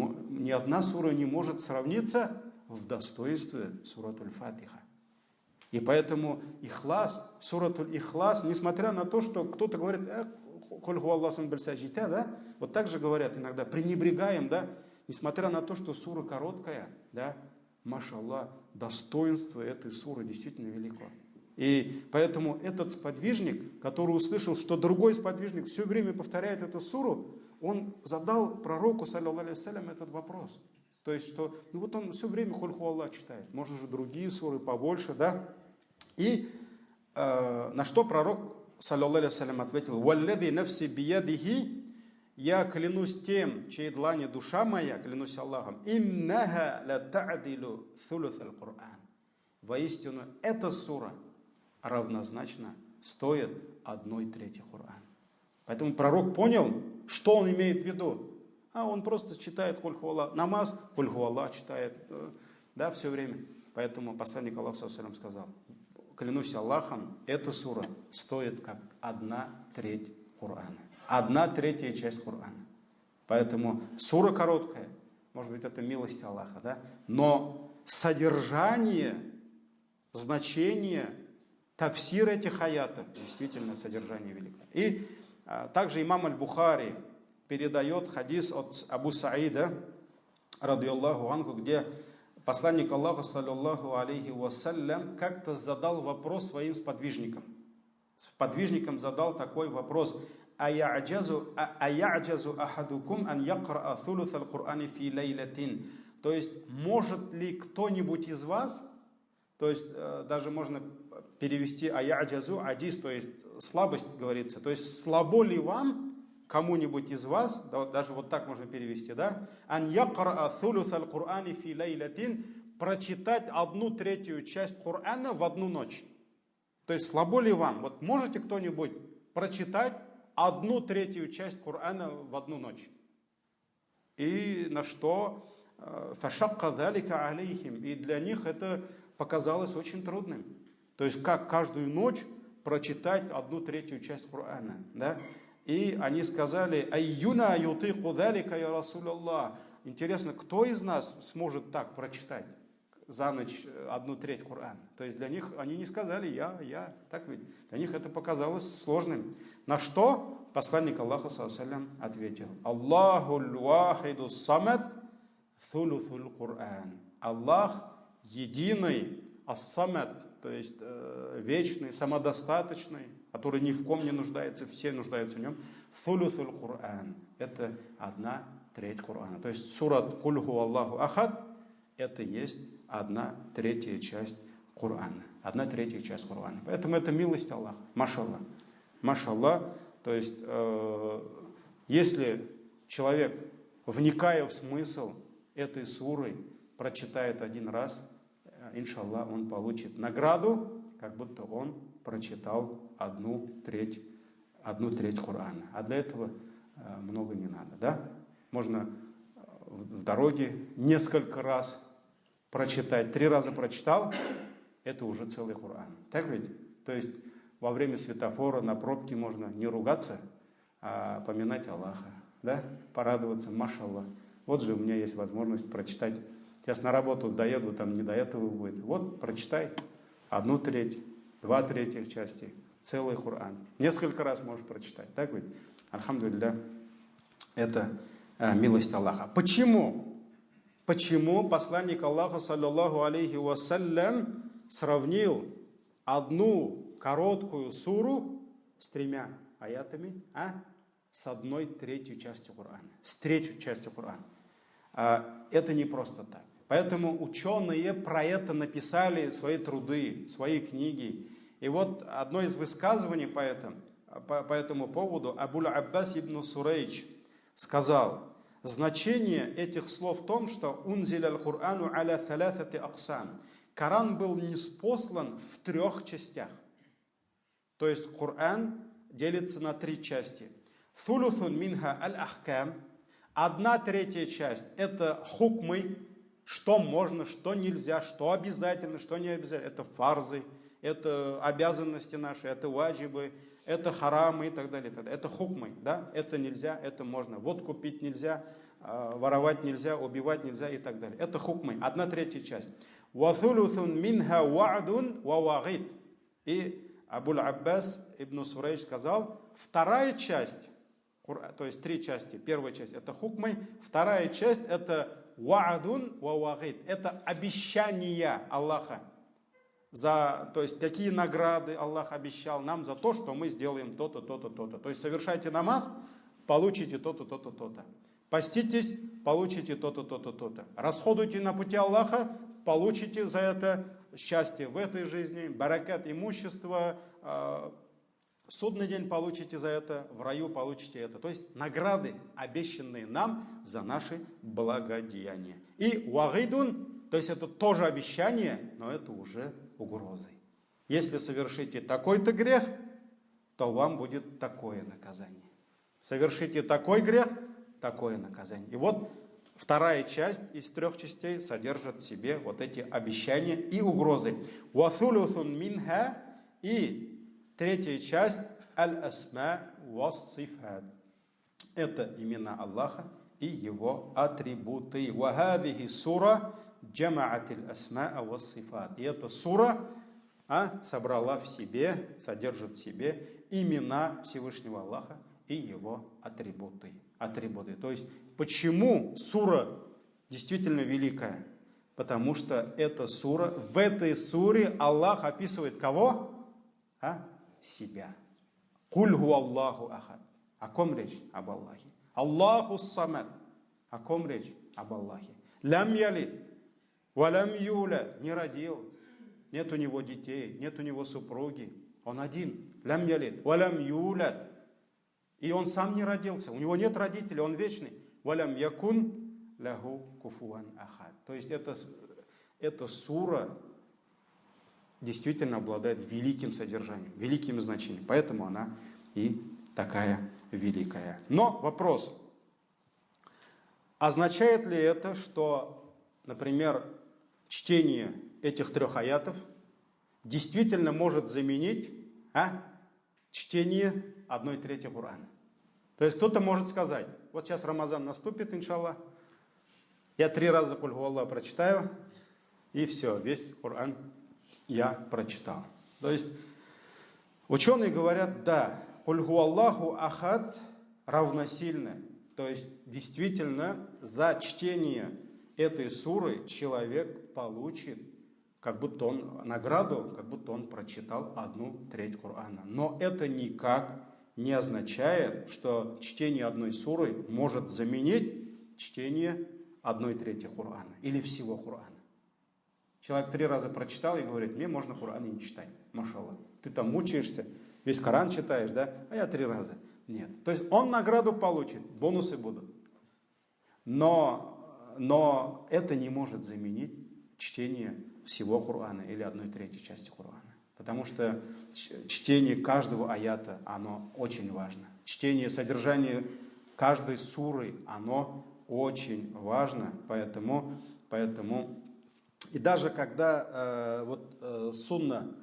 может сравниться в достоинстве суратуль Фатиха. И поэтому Ихлас, суратуль Ихлас, несмотря на то, что кто-то говорит, да, вот так же говорят иногда, пренебрегаем, да, несмотря на то, что сура короткая, да, машаллах, достоинство этой суры действительно велико. И поэтому этот сподвижник, который услышал, что другой сподвижник все время повторяет эту суру, он задал пророку, саллаллаху алейхи вассалям, этот вопрос. То есть, что, он все время хульху Аллах читает. Можно же другие суры побольше, да? И на что пророк, саллаллаху алейхи вассалям, ответил: «Валлади нафси биядихи», я клянусь тем, чьей длани душа моя, клянусь Аллахом, «Иннаха ла та'дилу thuluth аль-Кур'ан». Воистину, эта сура равнозначно стоит 1/3 Кур'ана. Поэтому пророк понял, что он имеет в виду. Он просто читает хульху Аллах, намаз, хульху Аллах читает, да, все время. Поэтому посланник Аллаха саллаллаху алейхи вассалям сказал: клянусь Аллахом, эта сура стоит как 1/3 Кур'ана. 1/3 часть Кур'ана. Поэтому сура короткая, может быть, это милость Аллаха, да? Но содержание, значение, тафсир этих аятов, действительно содержание великое. И также имам аль-Бухари передает хадис от Абу Саида, радыяллаху анху, где посланник Аллаха, саллаллаху алейхи вассалям, как-то задал вопрос своим сподвижникам. Сподвижникам задал такой вопрос: «Ая'джазу ахадукум ан якра thuluth аль-Кур'ани фи лейлатин». То есть, может ли кто-нибудь из вас, то есть, даже можно перевести ая'джазу, аджиз, то есть, слабость говорится, то есть, слабо ли вам, кому-нибудь из вас, да, даже вот так можно перевести, да, ан якра thuluth аль-Кур'ани фи лейлатин, прочитать 1/3 часть Корана в одну ночь. То То есть слабо ли вам? Вот можете кто-нибудь прочитать 1/3 часть Корана в одну ночь? И на что фашакка далика алейхим. И для них это показалось очень трудным. То есть как каждую ночь прочитать 1/3 часть Корана. Да? И они сказали: айюна ютику далика я Расулаллах. Интересно, кто из нас сможет так прочитать за ночь 1/3 Корана? То есть для них, они не сказали я, так ведь? Для них это показалось сложным. На что посланник Аллаха ﷺ ответил: Аллахуль вахиду самад thuluthul Коран. Аллах единый, ас-самад, то есть вечный, самодостаточный, который ни в ком не нуждается, все нуждаются в нем. Thuluthul Коран. Это 1/3 Корана. То есть сурат Куль ху Аллаху ахад — это есть 1/3 часть Корана. 1/3 часть Корана. Поэтому это милость Аллаха. Машаллах. Машаллах. То есть, если человек, вникая в смысл этой суры, прочитает один раз, иншаллах, он получит награду, как будто он прочитал 1/3 Корана. А для этого много не надо. Да? Можно в дороге несколько раз прочитать. 3 раза прочитал, это уже целый Коран. Так ведь? То есть во время светофора на пробке можно не ругаться, а поминать Аллаха. Да? Порадоваться, машаллах. Вот же у меня есть возможность прочитать. Сейчас на работу доеду, там не до этого будет. Вот прочитай 1/3, 2/3 части, целый Коран. Несколько раз можешь прочитать. Так ведь? Альхамдулилля. Это милость Аллаха. Почему? Почему посланник Аллаха, саллаллаху алейхи вассалям, сравнил одну короткую суру с 3 аятами, с 1/3 частью Корана, с 1/3 частью Корана. Это не просто так. Поэтому ученые про это написали свои труды, свои книги. И вот одно из высказываний по этому поводу Абуль Аббас ибн Сурейч сказал: значение этих слов в том, что «Унзиль аль-Курану аля thalathati аксам». Коран был ниспослан в 3 частях. То есть Коран делится на 3 части. «Thuluthun минха аль-ахкам». 1/3 часть – это хукмы, что можно, что нельзя, что обязательно, что не обязательно. Это фарзы, это обязанности наши, это ваджибы, это харамы и так далее. Это хукмы, да? Это нельзя, это можно. Водку пить нельзя, воровать нельзя, убивать нельзя и так далее. Это хукмы, 1/3 часть. «Ваthuluthun минха ва'дун ва вагид». И Абуль Аббас ибн Сурейч сказал: 2 часть, то есть 3 части. 1 часть это хукмы, 2 часть это ва'дун ва вагид. Это обещания Аллаха. То есть какие награды Аллах обещал нам за то, что мы сделаем то-то, то-то, то-то. То есть совершайте намаз, получите то-то, то-то, то-то. Поститесь, получите то-то, то-то, то-то. Расходуйте на пути Аллаха, получите за это счастье в этой жизни, баракат имущества, судный день получите за это, в раю получите это. То есть награды, обещанные нам за наши благодеяния. И вагидун, то есть это тоже обещание, но это уже угрозы. Если совершите такой-то грех, то вам будет такое наказание. Совершите такой грех, такое наказание. И вот 2 часть из 3 частей содержит в себе вот эти обещания и угрозы. «Ваthuluthun минха» и 3 часть «Аль-асма вас-сифат». Это имена Аллаха и его атрибуты. «Вахадихи сура джамаатиль асма вас-сифат». И эта сура собрала в себе, содержит в себе имена Всевышнего Аллаха и его атрибуты. То есть, почему сура действительно великая? Потому что эта сура, в этой суре Аллах описывает кого? Себя. Куль ху Аллаху ахад. О ком речь? Об Аллахе. Аллаху самад. О ком речь? Об Аллахе. Лям ялид. Валям юля. Не родил. Нет у него детей. Нет у него супруги. Он один. Лям ялид. Валям юля. И он сам не родился. У него нет родителей. Он вечный. Валям якун лаху куфуан ахад. То есть это сура действительно обладает великим содержанием, великим значением. Поэтому она и такая великая. Но вопрос, означает ли это, что, например, чтение этих 3 аятов действительно может заменить чтение 1/3 Корана? То есть кто-то может сказать, вот сейчас Рамазан наступит, иншаллах, я 3 раза Куль ху Аллах прочитаю, и все, весь Коран я прочитал. То есть ученые говорят, да, Куль ху Аллаху ахад равносильно. То есть действительно за чтение этой суры человек получит как будто он награду, как будто он прочитал 1/3 Корана. Но это никак не означает, что чтение одной суры может заменить чтение 1/3 Корана или всего Корана. Человек 3 раза прочитал и говорит, мне можно Коран и не читать. Машаллах. Ты там мучаешься, весь Коран читаешь, да? А я 3 раза. Нет. То есть он награду получит, бонусы будут. Но это не может заменить чтение всего Корана или 1/3 части Корана. Потому что чтение каждого аята, оно очень важно. Чтение, содержание каждой суры, оно очень важно. Поэтому и даже когда сунна,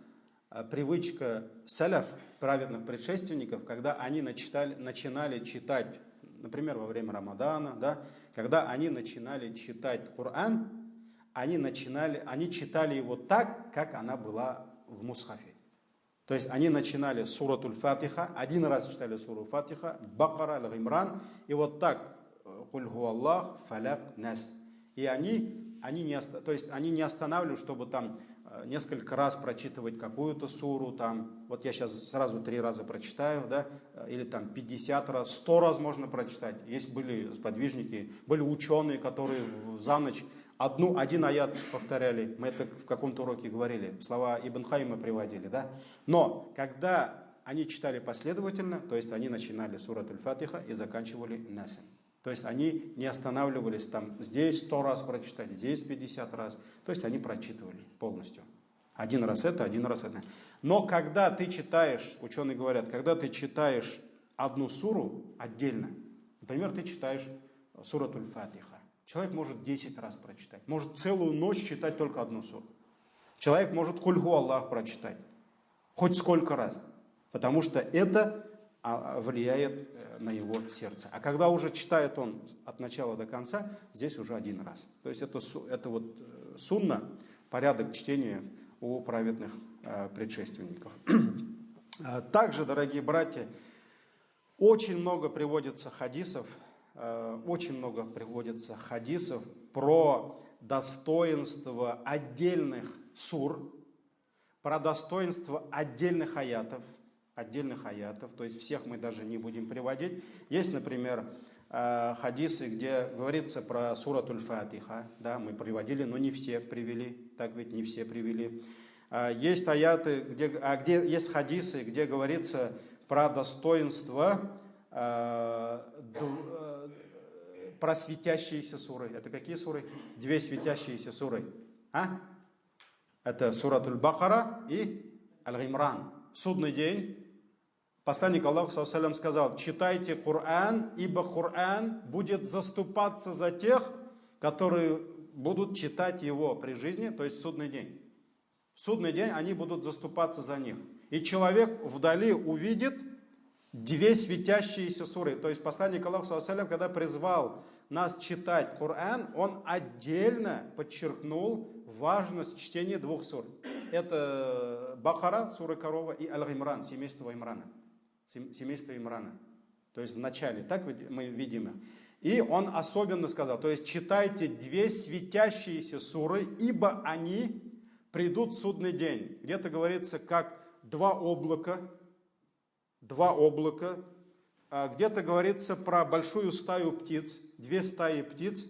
привычка саляф, праведных предшественников, когда они начинали читать, например, во время Рамадана, да, когда они начинали читать Коран, они читали его так, как она была в мусхафе. То есть они начинали суратуль Фатиха, 1 раз читали суру Фатиха, Бакара, Аль-Гимран, и вот так, Куль ху Аллах, Фаляк, Нас. И они не останавливают, чтобы там несколько раз прочитывать какую-то суру, там, вот я сейчас сразу 3 раза прочитаю, да, или там 50 раз, 100 раз можно прочитать. Были сподвижники, были ученые, которые за ночь один аят повторяли, мы это в каком-то уроке говорили, слова Ибн Хайма приводили, да. Но когда они читали последовательно, то есть они начинали суратуль Фатиха и заканчивали Насом. То есть они не останавливались там, здесь 100 раз прочитать, здесь 50 раз. То есть они прочитывали полностью. 1 раз это, 1 раз это. Но когда ты читаешь, ученые говорят, когда ты читаешь одну суру отдельно, например, ты читаешь суратуль Фатиха, человек может 10 раз прочитать, может целую ночь читать только одну суру. Человек может Куль ху Аллах прочитать, хоть сколько раз, потому что это влияет на его сердце. А когда уже читает он от начала до конца, здесь уже 1 раз. То есть это вот сунна, порядок чтения у праведных предшественников. Также, дорогие братья, очень много приводится хадисов про достоинство отдельных сур, про достоинство отдельных аятов, то есть всех мы даже не будем приводить. Есть, например, хадисы, где говорится про суратуль Фатиха, да, мы приводили, но не все привели, так ведь не все привели. Есть аяты, где есть хадисы, где говорится про достоинство про светящиеся суры. Это какие суры? 2 светящиеся суры. Это суратуль Бакара и Аль-Гимран. Судный день. Посланник Аллаха саллаллаху алейхи ва саллям сказал, читайте Коран, ибо Коран будет заступаться за тех, которые будут читать его при жизни, то есть в судный день. В судный день они будут заступаться за них. И человек вдали увидит 2 светящиеся суры. То есть посланник Аллаха саллаллаху алейхи ва саллям, когда призвал нас читать Коран, он отдельно подчеркнул важность чтения 2 сур. Это Бакара, сура корова, и Аль-Гимран, семейство Имрана. То есть в начале, так мы видим их. И он особенно сказал, то есть читайте 2 светящиеся суры, ибо они придут в судный день. Где-то говорится, как 2 облака, где-то говорится про большую стаю птиц, 2 стаи птиц,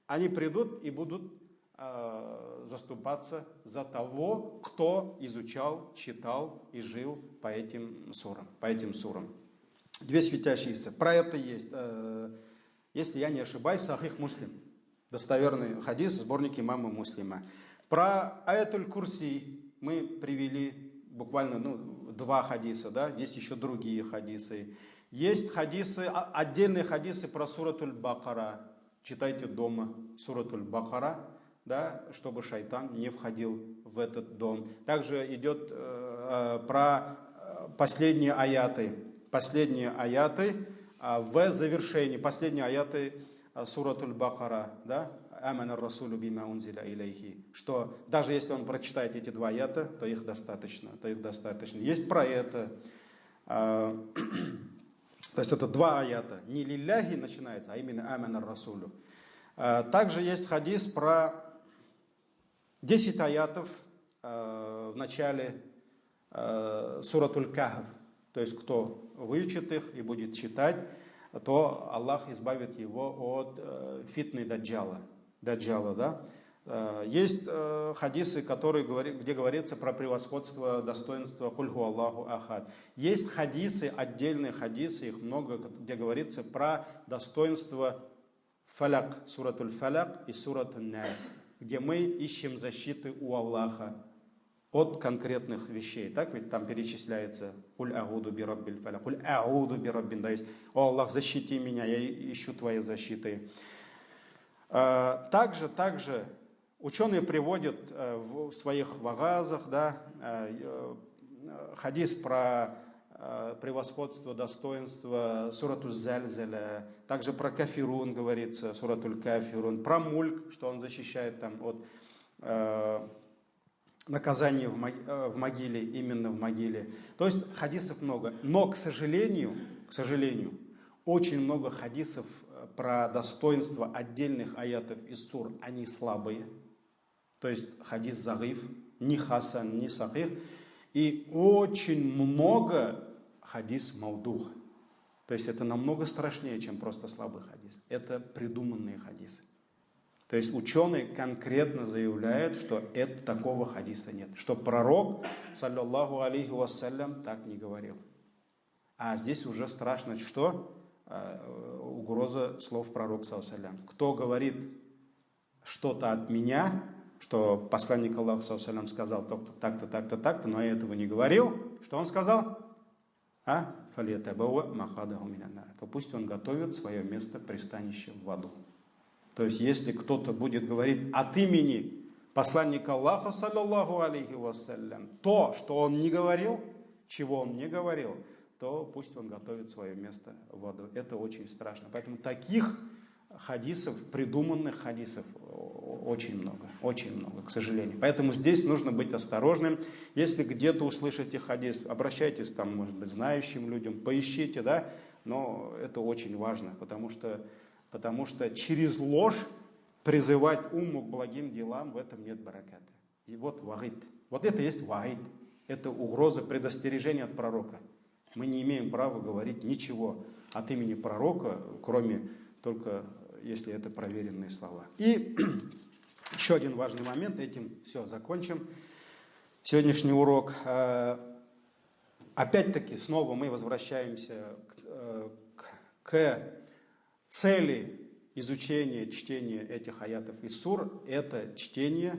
они придут и будут заступаться за того, кто изучал, читал и жил по этим сурам. 2 светящиеся. Про это есть, если я не ошибаюсь, Сахих Муслим. Достоверный хадис, сборник имама Муслима. Про аятуль Курси мы привели буквально 2 хадиса, да, есть еще другие хадисы. Есть хадисы, отдельные хадисы про суратуль Бакара. Читайте дома суратуль Бакара, да, чтобы шайтан не входил в этот дом. Также идет про последние аяты в завершении, последние аяты суратуль Бакара, да, амана расулю бима унзиля илейхи, что даже если он прочитает эти 2 аята, то их достаточно. Есть про это. То есть это 2 аята. Не лилляхи начинается, а именно амана расулю. Также есть хадис про 10 аятов в начале суратуль Кахф. То есть кто выучит их и будет читать, то Аллах избавит его от фитны даджала, да? Есть хадисы, где говорится про превосходство, достоинство кульху Аллаху ахад. Есть хадисы, отдельные хадисы, их много, где говорится про достоинство фаляк, суратуль фаляк и суратуль нас, где мы ищем защиты у Аллаха от конкретных вещей. Так ведь там перечисляется «Куль агуду би раббиль фаляк», «Куль агуду би раббин», да, есть «О Аллах, защити меня, я ищу твоей защиты». Также ученые приводят в своих вагазах, да, хадис про превосходство, достоинство суратуль Зальзаля, также про кафирун говорится, суратуль кафирун, про мульк, что он защищает там от наказания в могиле, именно в могиле. То есть хадисов много. Но, к сожалению, очень много хадисов про достоинство отдельных аятов из сур, они слабые. То есть хадис загиф, ни хасан, ни сахих. И очень много хадис маудух. То есть это намного страшнее, чем просто слабый хадис. Это придуманные хадисы. То есть ученые конкретно заявляют, что такого хадиса нет. Что пророк, саллаллаху алейхи вассалям, так не говорил. А здесь уже страшно, что? Угроза слов пророка, саллаллаху алейхи вассалям. Кто говорит что-то от меня, что посланник Аллаха, саллаллаху алейхи вассалям, сказал так-то, так-то, так-то, но я этого не говорил, что он сказал? Фалиятабауа махадаху минан-нар. То пусть он готовит свое место пристанища в аду. То есть, если кто-то будет говорить от имени посланника Аллаха, саллаллаху алейхи вассалям, то, что он не говорил, чего он не говорил, то пусть он готовит свое место в аду. Это очень страшно. Поэтому таких хадисов, придуманных хадисов очень много, к сожалению. Поэтому здесь нужно быть осторожным. Если где-то услышите хадис, обращайтесь там, может быть, знающим людям, поищите, да, но это очень важно, потому что через ложь призывать умму к благим делам, в этом нет бараката. И вот вагид. Вот это есть вагид. Это угроза, предостережение от пророка. Мы не имеем права говорить ничего от имени пророка, кроме только если это проверенные слова. И еще один важный момент, этим все, закончим сегодняшний урок. Опять-таки, снова мы возвращаемся к цели изучения, чтения этих аятов и сур. Это чтение,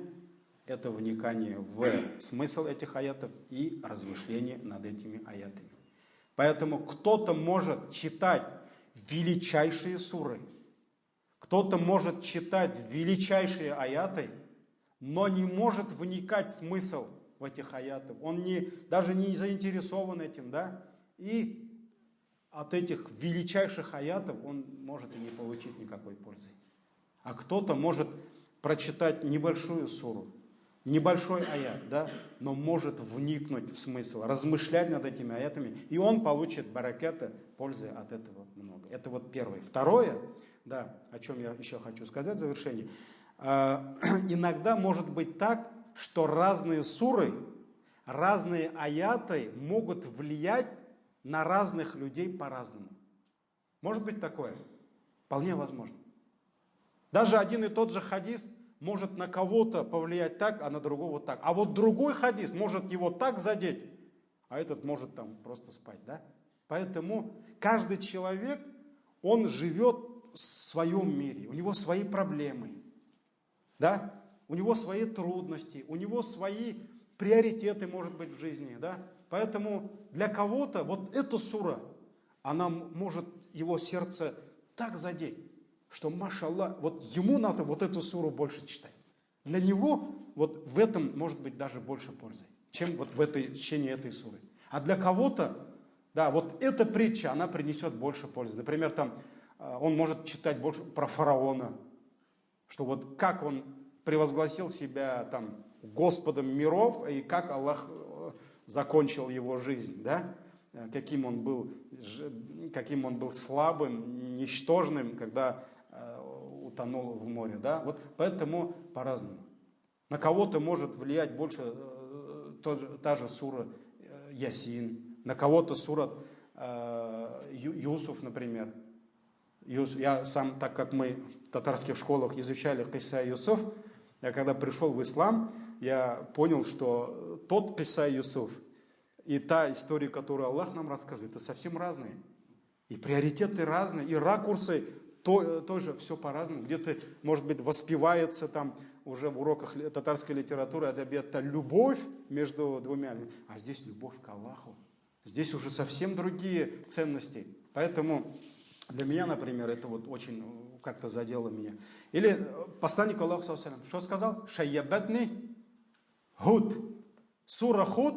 это вникание в смысл этих аятов и размышление над этими аятами. Поэтому кто-то может читать величайшие суры, кто-то может читать величайшие аяты, но не может вникать в смысл в этих аятах. Он даже не заинтересован этим, да? И от этих величайших аятов он может и не получить никакой пользы. А кто-то может прочитать небольшую суру, небольшой аят, да? Но может вникнуть в смысл, размышлять над этими аятами, и он получит бараката, пользы от этого много. Это вот первое. Второе, да, о чем я еще хочу сказать в завершении. Иногда может быть так, что разные суры, разные аяты могут влиять на разных людей по-разному. Может быть такое? Вполне возможно. Даже один и тот же хадис может на кого-то повлиять так, а на другого так. А вот другой хадис может его так задеть, а этот может там просто спать, да? Поэтому каждый человек, он живет в своем мире, у него свои проблемы, да? У него свои трудности, у него свои приоритеты, может быть, в жизни, да. Поэтому для кого-то вот эта сура, она может его сердце так задеть, что, машаллах, вот ему надо вот эту суру больше читать. Для него вот в этом может быть даже больше пользы, чем вот в чтении этой суры. А для кого-то, да, вот эта притча, она принесет больше пользы. Например, там он может читать больше про фараона, что вот как он превозгласил себя там Господом миров, и как Аллах закончил его жизнь, да? Каким он был слабым, ничтожным, когда утонул в море, да? Вот поэтому по-разному. На кого-то может влиять больше та же сура Ясин, на кого-то сура Юсуф, например. Я сам, так как мы в татарских школах изучали Кисса Юсуф, я когда пришел в ислам, я понял, что тот Кисса Юсуф и та история, которую Аллах нам рассказывает, это совсем разные. И приоритеты разные, и ракурсы тоже все по-разному. Где-то, может быть, воспевается там уже в уроках татарской литературы это любовь между двумя, а здесь любовь к Аллаху. Здесь уже совсем другие ценности. Поэтому для меня, например, это вот очень как-то задело меня. Или посланник Аллаха, что сказал? Шайябатни Худ. Сура Худ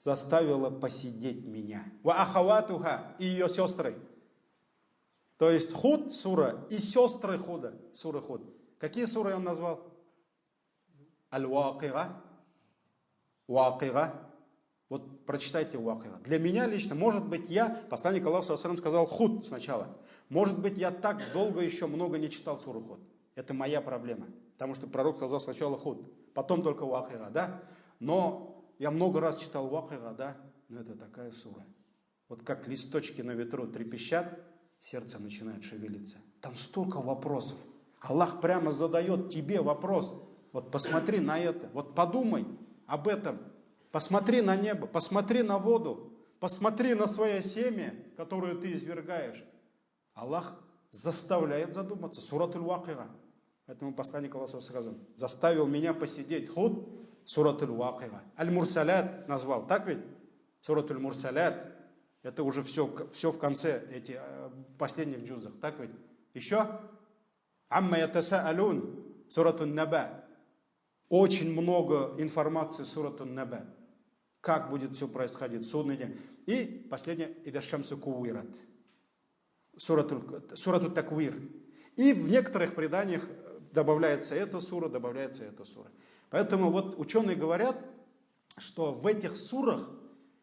заставила посидеть меня. Ва ахаватуха, и ее сестры. То есть Худ сура и сестры Худа, сура Худ. Какие суры он назвал? Аль-Вакига. Вакига. Вот прочитайте Вакига. Для меня лично, может быть, посланник Аллаха сказал Худ сначала. Может быть, я так долго еще много не читал суру Худ. Это моя проблема. Потому что пророк сказал сначала Худ, потом только Вакига, да? Но я много раз читал Вакига, да? Но это такая сура. Вот как листочки на ветру трепещат, сердце начинает шевелиться. Там столько вопросов. Аллах прямо задает тебе вопрос. Вот посмотри на это, вот подумай об этом. Посмотри на небо, посмотри на воду, посмотри на свое семя, которое ты извергаешь. Аллах заставляет задуматься. Суратуль Вакига. Поэтому посланник Аллаха сказал: заставил меня посидеть. Худ, суратуль Вакига. Аль-Мурсалят назвал, так ведь? Суратуль Мурсалят. Это уже все в конце, эти последних джузах, так ведь? Еще? Амма ятасаалун, суратун Наба. Очень много информации суратун Наба. Как будет все происходить, судный день. И последнее, идашамсу кувират. Сурату Таквир. И в некоторых преданиях добавляется эта сура, добавляется эта сура. Поэтому вот ученые говорят, что в этих сурах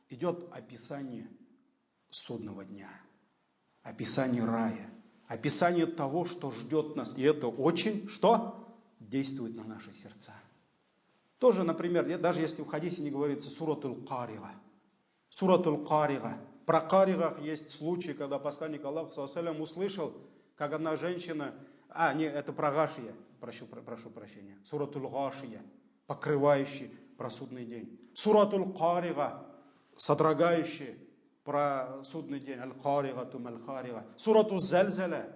идет описание судного дня, описание рая, описание того, что ждет нас. И это очень, что? Действует на наши сердца. Тоже, например, даже если в хадисе не говорится суратуль Карига. Суратуль Карига. Про Каригах есть случай, когда посланник Аллаха услышал, как одна женщина, это про Гашия, прошу прощения, суратуль Гашия, покрывающий про судный день. Суратуль Карига, содрогающий про судный день. Аль-Каригатум аль-Карига. Суратуль Зальзаля.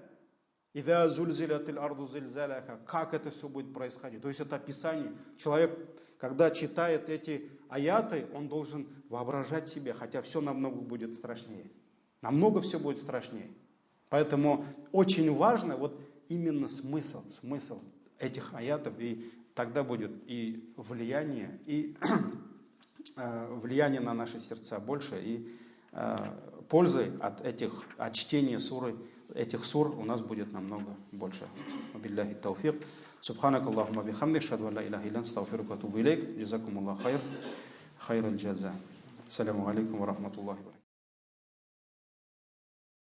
Ида зульзилятиль арду зильзаляха. Как это все будет происходить? То есть это описание. Человек, когда читает эти аяты, он должен воображать себе, хотя все намного будет страшнее. Намного все будет страшнее. Поэтому очень важно вот именно смысл этих аятов, и тогда будет и влияние на наши сердца больше, и пользы от чтения этих сур у нас будет намного больше. Биллахи тауфик. Субханак Аллахумма бихамдик, шаду ан ла илаха илля анта, астагфирука ва атубу илейк. Джазакумуллаху хайр. Хайрал джаза. Ассаламу алейкум ва рахматуллахи ва баракатух.